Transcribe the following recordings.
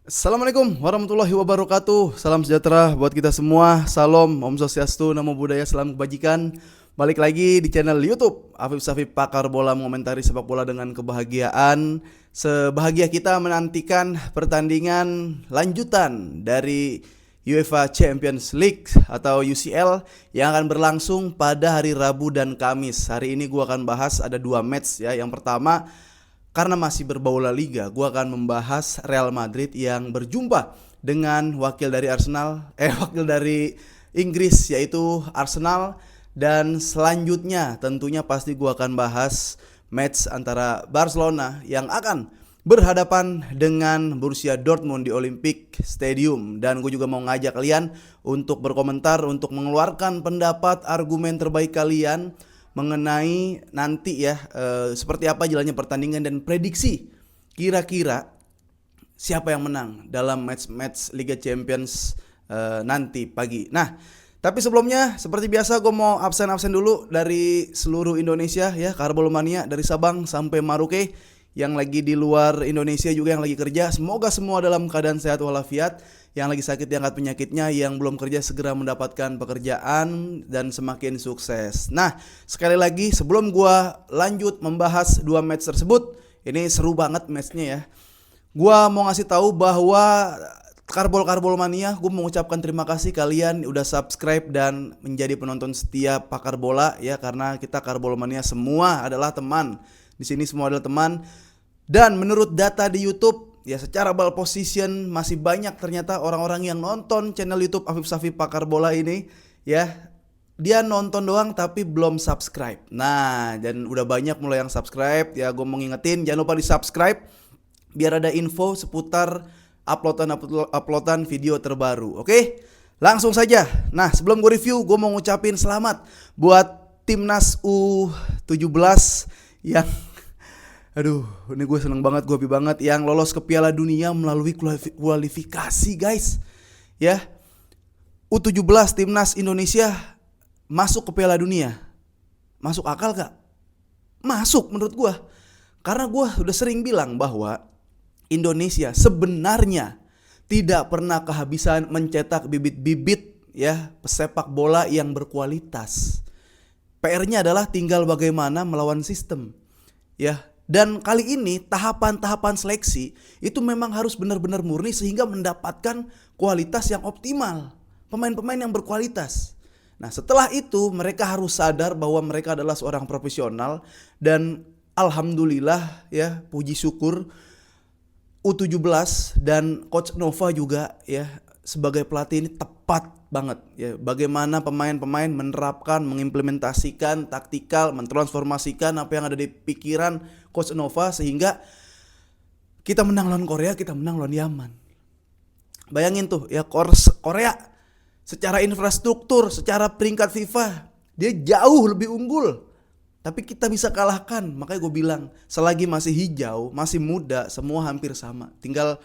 Assalamualaikum warahmatullahi wabarakatuh. Salam sejahtera buat kita semua. Salam, Om Swastiastu, Namo Buddhaya, salam kebajikan. Balik lagi di channel YouTube Afif Safif Pakar Bola, mengomentari sepak bola dengan kebahagiaan. Sebahagia kita menantikan pertandingan lanjutan dari UEFA Champions League atau UCL yang akan berlangsung pada hari Rabu dan Kamis. Hari ini gua akan bahas ada dua match ya. Yang pertama, karena masih berbau La Liga, gue akan membahas Real Madrid yang berjumpa dengan wakil dari wakil dari Inggris yaitu Arsenal. Dan selanjutnya tentunya pasti gue akan bahas match antara Barcelona yang akan berhadapan dengan Borussia Dortmund di Olympic Stadium. Dan gue juga mau ngajak kalian untuk berkomentar, untuk mengeluarkan pendapat, argumen terbaik kalian mengenai nanti ya seperti apa jalannya pertandingan dan prediksi kira-kira siapa yang menang dalam match-match Liga Champions nanti pagi. Nah, tapi sebelumnya seperti biasa gue mau absen dulu dari seluruh Indonesia ya, Karbolomania dari Sabang sampai Maroke, yang lagi di luar Indonesia juga yang lagi kerja. Semoga semua dalam keadaan sehat walafiat. Yang lagi sakit diangkat penyakitnya, yang belum kerja segera mendapatkan pekerjaan dan semakin sukses. Nah, sekali lagi sebelum gua lanjut membahas dua match tersebut, ini seru banget matchnya ya. Gua mau ngasih tahu bahwa Karbol Mania, gue mengucapkan terima kasih kalian udah subscribe dan menjadi penonton setia Pakar Bola ya, karena kita Karbol Mania semua adalah teman. Di sini semua adalah teman. Dan menurut data di YouTube, ya secara ball position masih banyak ternyata orang-orang yang nonton channel YouTube Afif Safif Pakar Bola ini ya. Dia nonton doang tapi belum subscribe. Nah, dan udah banyak mulai yang subscribe ya. Gue mau ngingetin jangan lupa di subscribe biar ada info seputar uploadan video terbaru. Oke? Langsung saja. Nah, sebelum gue review, gue mau ngucapin selamat buat timnas U17 yang ini gue seneng banget, gue happy banget yang lolos ke Piala Dunia melalui kualifikasi guys. Ya, U17 timnas Indonesia masuk ke Piala Dunia. Masuk akal gak? Masuk menurut gue. Karena gue udah sering bilang bahwa Indonesia sebenarnya tidak pernah kehabisan mencetak bibit-bibit ya pesepak bola yang berkualitas. PR-nya adalah tinggal bagaimana melawan sistem. Ya, dan kali ini tahapan-tahapan seleksi itu memang harus benar-benar murni sehingga mendapatkan kualitas yang optimal, pemain-pemain yang berkualitas. Nah, setelah itu mereka harus sadar bahwa mereka adalah seorang profesional. Dan alhamdulillah ya, puji syukur U17 dan Coach Nova juga ya sebagai pelatih ini tepat banget ya, bagaimana pemain-pemain menerapkan, mengimplementasikan taktikal, mentransformasikan apa yang ada di pikiran Coach Nova sehingga kita menang lawan Korea, kita menang lawan Yaman. Bayangin tuh ya, Korea secara infrastruktur, secara peringkat FIFA dia jauh lebih unggul, tapi kita bisa kalahkan. Makanya gue bilang selagi masih hijau, masih muda, semua hampir sama. Tinggal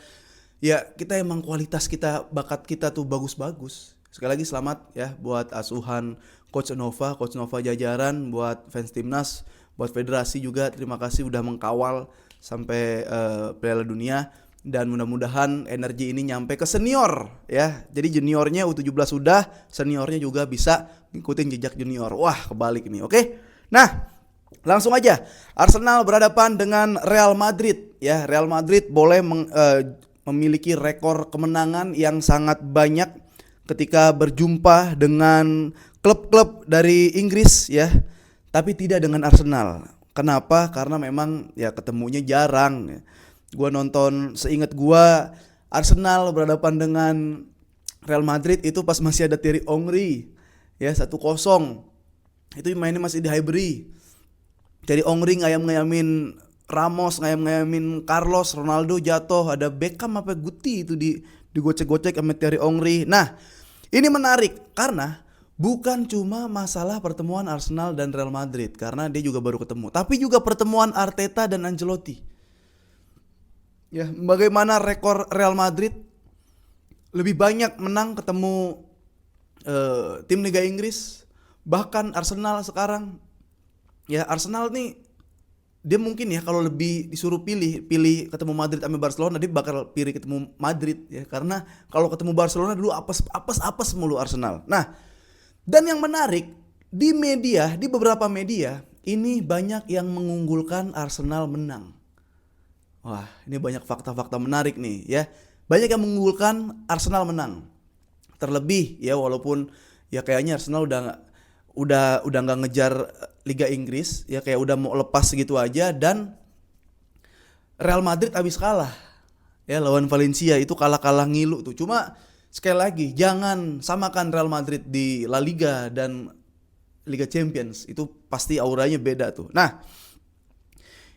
ya kita emang kualitas kita, bakat kita tuh bagus-bagus. Sekali lagi selamat ya buat asuhan Coach Nova jajaran, buat fans timnas, buat federasi juga terima kasih udah mengkawal sampai Piala Dunia. Dan mudah-mudahan energi ini nyampe ke senior ya. Jadi juniornya U17 sudah, seniornya juga bisa ngikutin jejak junior. Wah, kebalik nih. Oke. Nah, langsung aja. Arsenal berhadapan dengan Real Madrid ya. Real Madrid boleh memiliki rekor kemenangan yang sangat banyak ketika berjumpa dengan klub-klub dari Inggris ya, tapi tidak dengan Arsenal. Kenapa? Karena memang ya ketemunya jarang. Gua nonton, seingat gua Arsenal berhadapan dengan Real Madrid itu pas masih ada Thierry Henry ya, 1-0. Itu mainnya masih di Highbury. Thierry Henry ngayam-ngayamin Ramos, ngayam-ngayamin Carlos, Ronaldo jatuh, ada Beckham apa Guti itu digocek-gocek sama Thierry Henry. Nah, ini menarik karena bukan cuma masalah pertemuan Arsenal dan Real Madrid karena dia juga baru ketemu, tapi juga pertemuan Arteta dan Ancelotti. Ya, bagaimana rekor Real Madrid lebih banyak menang ketemu tim Liga Inggris, bahkan Arsenal sekarang. Ya, Arsenal nih dia mungkin ya kalau lebih disuruh pilih ketemu Madrid sama Barcelona, dia bakal pilih ketemu Madrid ya, karena kalau ketemu Barcelona dulu apes mulu Arsenal. Nah, dan yang menarik di media, di beberapa media ini banyak yang mengunggulkan Arsenal menang. Wah, ini banyak fakta-fakta menarik nih ya. Banyak yang mengunggulkan Arsenal menang. Terlebih ya, walaupun ya kayaknya Arsenal udah nggak ngejar Liga Inggris ya, kayak udah mau lepas gitu aja. Dan Real Madrid abis kalah ya lawan Valencia, itu kalah ngilu tuh. Cuma sekali lagi jangan samakan Real Madrid di La Liga dan Liga Champions, itu pasti auranya beda tuh. Nah,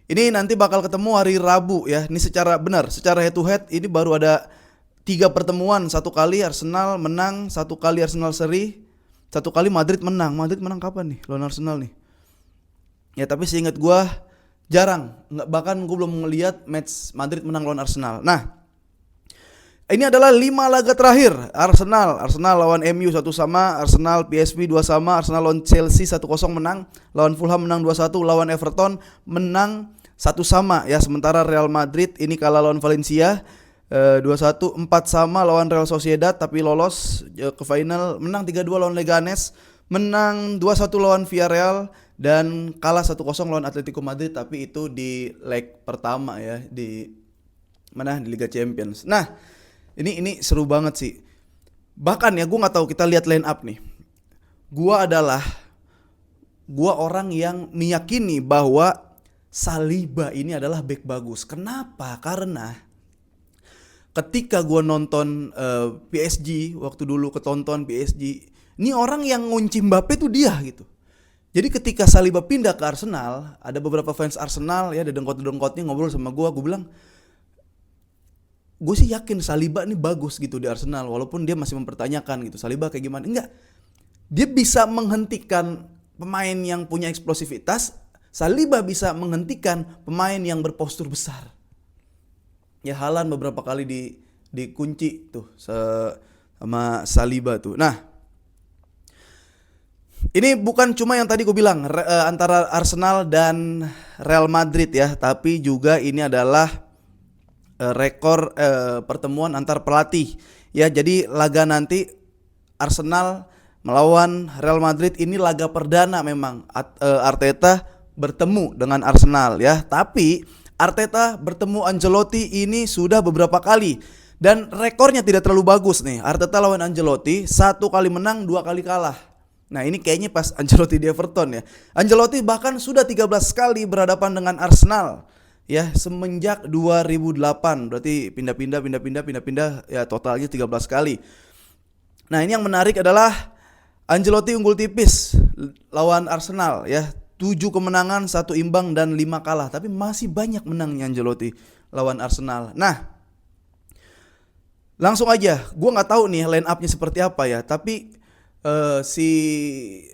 ini nanti bakal ketemu hari Rabu ya. Ini secara head to head ini baru ada 3 pertemuan. 1 kali Arsenal menang, 1 kali Arsenal seri, 1 kali Madrid menang. Madrid menang kapan nih lawan Arsenal nih? Ya tapi seingat gue jarang. Bahkan gue belum ngeliat match Madrid menang lawan Arsenal. Nah, ini adalah 5 laga terakhir Arsenal lawan MU 1-1, Arsenal PSV 2-2, Arsenal lawan Chelsea 1-0 menang, lawan Fulham menang 2-1, lawan Everton menang 1-1 ya. Sementara Real Madrid ini kalah lawan Valencia 2-1, 4-4 lawan Real Sociedad tapi lolos ke final, menang 3-2 lawan Leganes, menang 2-1 lawan Villarreal, dan kalah 1-0 lawan Atletico Madrid, tapi itu di leg pertama ya, di Liga Champions. Nah, ini seru banget sih. Bahkan ya gue nggak tahu, kita lihat line up nih. Gue orang yang meyakini bahwa Saliba ini adalah back bagus. Kenapa? Karena ketika gue nonton PSG, waktu dulu ketonton PSG, ini orang yang ngunci Mbappe tuh dia gitu. Jadi ketika Saliba pindah ke Arsenal, ada beberapa fans Arsenal ya, ada dengkot-dengkotnya ngobrol sama gue bilang, gue sih yakin Saliba nih bagus gitu di Arsenal, walaupun dia masih mempertanyakan gitu Saliba kayak gimana. Enggak, dia bisa menghentikan pemain yang punya eksplosivitas. Saliba bisa menghentikan pemain yang berpostur besar. Ya Haaland beberapa kali dikunci tuh sama Saliba tuh. Nah, ini bukan cuma yang tadi gue bilang antara Arsenal dan Real Madrid ya, tapi juga ini adalah rekor pertemuan antar pelatih ya. Jadi laga nanti Arsenal melawan Real Madrid ini laga perdana memang Arteta bertemu dengan Arsenal ya. Tapi Arteta bertemu Ancelotti ini sudah beberapa kali dan rekornya tidak terlalu bagus nih. Arteta lawan Ancelotti 1 kali menang, 2 kali kalah. Nah, ini kayaknya pas Ancelotti di Everton ya. Ancelotti bahkan sudah 13 kali berhadapan dengan Arsenal ya semenjak 2008. Berarti pindah-pindah ya, totalnya 13 kali. Nah, ini yang menarik adalah Ancelotti unggul tipis lawan Arsenal ya. 7 kemenangan, 1 imbang dan 5 kalah. Tapi masih banyak menangnya Ancelotti lawan Arsenal. Nah, langsung aja, gue nggak tahu nih line up-nya seperti apa ya. Tapi si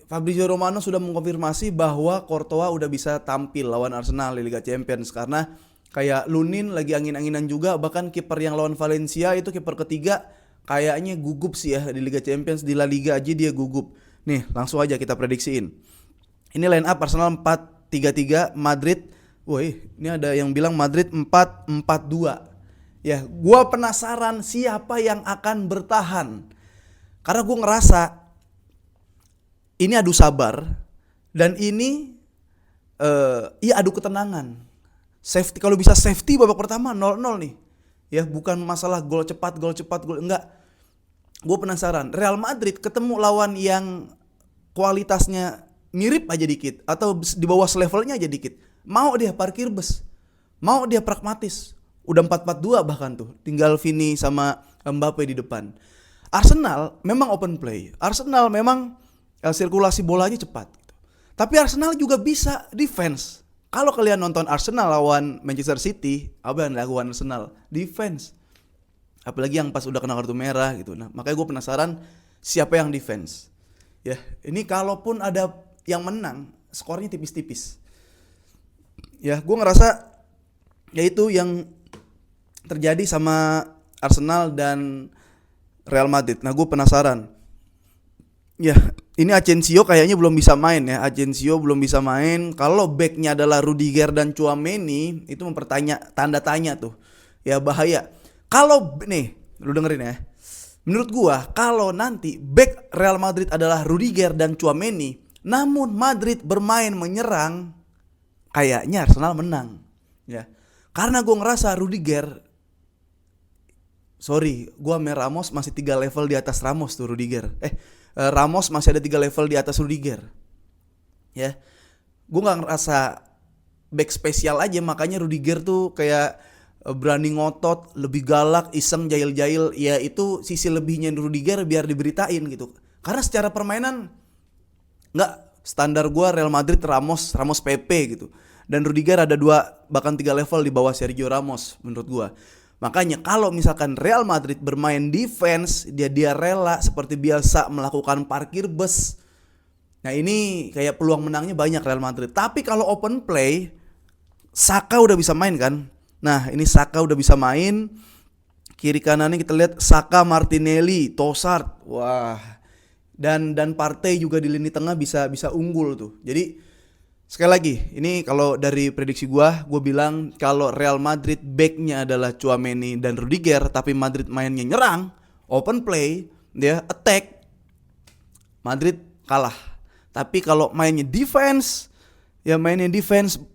Fabrizio Romano sudah mengkonfirmasi bahwa Courtois udah bisa tampil lawan Arsenal di Liga Champions, karena kayak Lunin lagi angin-anginan juga. Bahkan kiper yang lawan Valencia itu kiper ketiga kayaknya gugup sih ya di Liga Champions. Di La Liga aja dia gugup. Nih langsung aja kita prediksiin. Ini line up Arsenal 4-3-3, Madrid, woi ini ada yang bilang Madrid 4-4-2. Ya, gua penasaran siapa yang akan bertahan. Karena gua ngerasa ini adu sabar dan ini adu ketenangan. Safety, kalau bisa safety babak pertama 0-0 nih. Ya, bukan masalah gol cepat enggak. Gua penasaran Real Madrid ketemu lawan yang kualitasnya mirip aja dikit atau di bawah levelnya aja dikit, mau dia parkir bus, mau dia pragmatis. Udah 4-4-2 bahkan tuh, tinggal Vini sama Mbappe di depan. Arsenal memang open play, Arsenal memang sirkulasi bolanya cepat gitu. Tapi Arsenal juga bisa defense. Kalau kalian nonton Arsenal lawan Manchester City, apa yang dilakukan Arsenal? Defense. Apalagi yang pas udah kena kartu merah gitu. Nah, makanya gue penasaran siapa yang defense. Ya, ini kalaupun ada yang menang, skornya tipis-tipis. Ya, gue ngerasa ya itu yang terjadi sama Arsenal dan Real Madrid. Nah, gue penasaran Ya, ini Asensio kayaknya belum bisa main ya. Asensio belum bisa main. Kalau backnya adalah Rudiger dan Tchouaméni, itu tanda tanya tuh. Ya bahaya. Kalau nih, lu dengerin ya. Menurut gua, kalau nanti back Real Madrid adalah Rudiger dan Tchouaméni, namun Madrid bermain menyerang, kayaknya Arsenal menang. Ya. Karena gua ngerasa Rudiger, sorry, gua sama Ramos masih 3 level di atas Ramos tuh Rudiger. Ramos masih ada 3 level di atas Rudiger. Ya. Gue nggak ngerasa back spesial aja, makanya Rudiger tuh kayak berani ngotot, lebih galak, iseng, jahil-jahil. Ya itu sisi lebihnya Rudiger biar diberitain gitu. Karena secara permainan nggak standar gue Real Madrid Ramos PP gitu. Dan Rudiger ada 2 bahkan 3 level di bawah Sergio Ramos menurut gue. Makanya kalau misalkan Real Madrid bermain defense, dia rela seperti biasa melakukan parkir bus. Nah ini kayak peluang menangnya banyak Real Madrid. Tapi kalau open play, Saka udah bisa main kan. Nah ini Saka udah bisa main. Kiri kanannya kita lihat Saka, Martinelli, Trossard. Wah. Dan Partey juga di lini tengah bisa unggul tuh. Jadi sekali lagi, ini kalau dari prediksi gue bilang kalau Real Madrid backnya adalah Tchouaméni dan Rudiger, tapi Madrid mainnya nyerang, open play, dia attack, Madrid kalah. Tapi kalau mainnya defense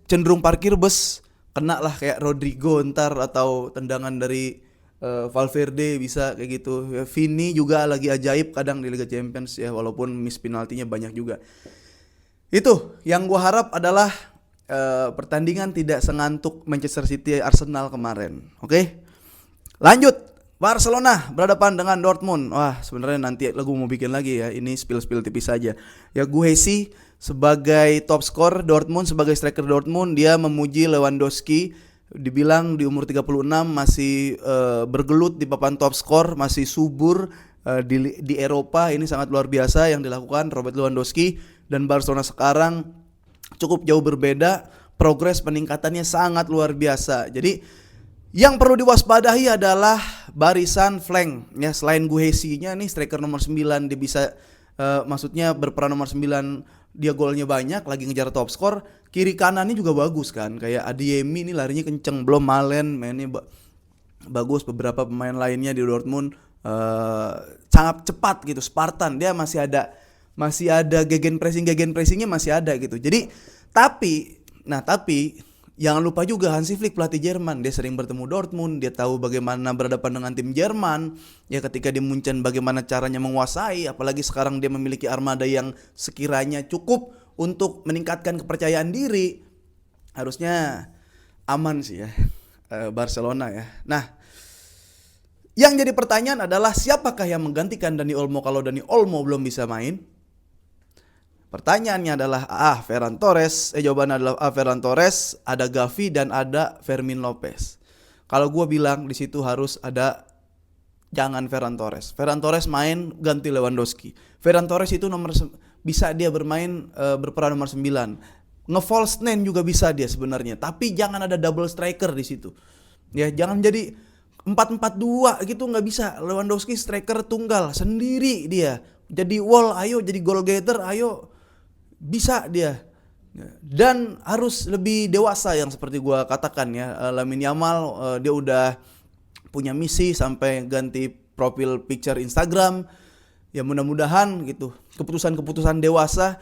cenderung parkir bus, kena lah kayak Rodrigo ntar atau tendangan dari Valverde bisa kayak gitu. Vini juga lagi ajaib kadang di Liga Champions ya, walaupun miss penaltinya banyak juga. Itu yang gue harap adalah pertandingan tidak sengantuk Manchester City Arsenal kemarin. Oke? Lanjut, Barcelona berhadapan dengan Dortmund. Wah, sebenarnya nanti gue mau bikin lagi ya. Ini spill tipis saja. Ya Guehi sebagai top skor Dortmund, sebagai striker Dortmund, dia memuji Lewandowski. Dibilang di umur 36 masih bergelut di papan top skor, masih subur di Eropa. Ini sangat luar biasa yang dilakukan Robert Lewandowski. Dan Barcelona sekarang cukup jauh berbeda, progres peningkatannya sangat luar biasa. Jadi yang perlu diwaspadai adalah barisan flank ya, selain Guehi-nya nih striker nomor 9, dia bisa maksudnya berperan nomor 9, dia golnya banyak, lagi ngejar top skor. Kiri kanannya juga bagus kan, kayak Adeyemi ini larinya kenceng, belum Malen mainnya bagus, beberapa pemain lainnya di Dortmund sangat cepat gitu, Spartan, dia masih ada gegen pressingnya masih ada gitu. Jadi tapi jangan lupa juga Hansi Flick pelatih Jerman, dia sering bertemu Dortmund, dia tahu bagaimana berhadapan dengan tim Jerman. Ya ketika di Munchen bagaimana caranya menguasai, apalagi sekarang dia memiliki armada yang sekiranya cukup untuk meningkatkan kepercayaan diri. Harusnya aman sih ya Barcelona ya. Nah, yang jadi pertanyaan adalah siapakah yang menggantikan Dani Olmo kalau Dani Olmo belum bisa main? Pertanyaannya adalah Ferran Torres. Jawabannya adalah Ferran Torres, ada Gavi dan ada Fermin Lopez. Kalau gue bilang di situ harus ada, jangan Ferran Torres. Ferran Torres main ganti Lewandowski. Ferran Torres itu bisa dia bermain berperan nomor 9. Nge-false nine juga bisa dia sebenarnya, tapi jangan ada double striker di situ. Ya, jangan jadi 4-4-2 gitu, nggak bisa. Lewandowski striker tunggal sendiri dia. Jadi wall, ayo jadi goal getter, ayo. Bisa dia. Dan harus lebih dewasa yang seperti gue katakan ya. Lamine Yamal dia udah punya misi sampai ganti profil picture Instagram. Ya mudah-mudahan gitu. Keputusan-keputusan dewasa.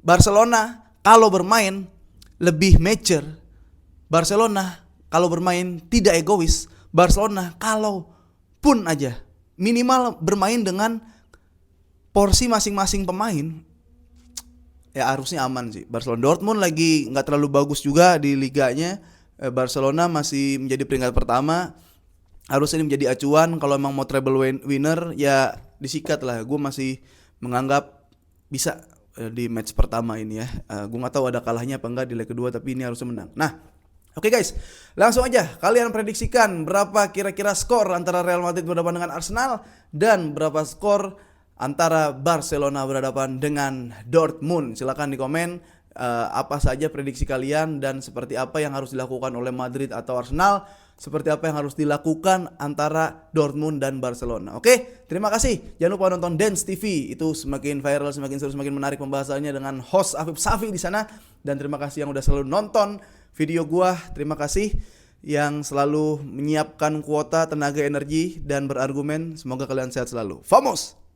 Barcelona kalau bermain lebih mature. Barcelona kalau bermain tidak egois. Barcelona kalau pun aja minimal bermain dengan porsi masing-masing pemain, ya harusnya aman sih. Barcelona. Dortmund lagi nggak terlalu bagus juga di liganya. Barcelona masih menjadi peringkat pertama. Harusnya ini menjadi acuan. Kalau emang mau treble winner ya disikat lah. Gue masih menganggap bisa di match pertama ini ya. Gue nggak tahu ada kalahnya apa enggak di leg kedua, tapi ini harusnya menang. Nah, oke guys, langsung aja kalian prediksikan berapa kira-kira skor antara Real Madrid berhadapan dengan Arsenal dan berapa skor antara Barcelona berhadapan dengan Dortmund. Silakan di komen apa saja prediksi kalian dan seperti apa yang harus dilakukan oleh Madrid atau Arsenal, seperti apa yang harus dilakukan antara Dortmund dan Barcelona. Oke, terima kasih. Jangan lupa nonton Dance TV, itu semakin viral, semakin seru, semakin menarik pembahasannya dengan host Afif Safi di sana. Dan terima kasih yang udah selalu nonton video gua. Terima kasih yang selalu menyiapkan kuota, tenaga, energi dan berargumen. Semoga kalian sehat selalu. Vamos!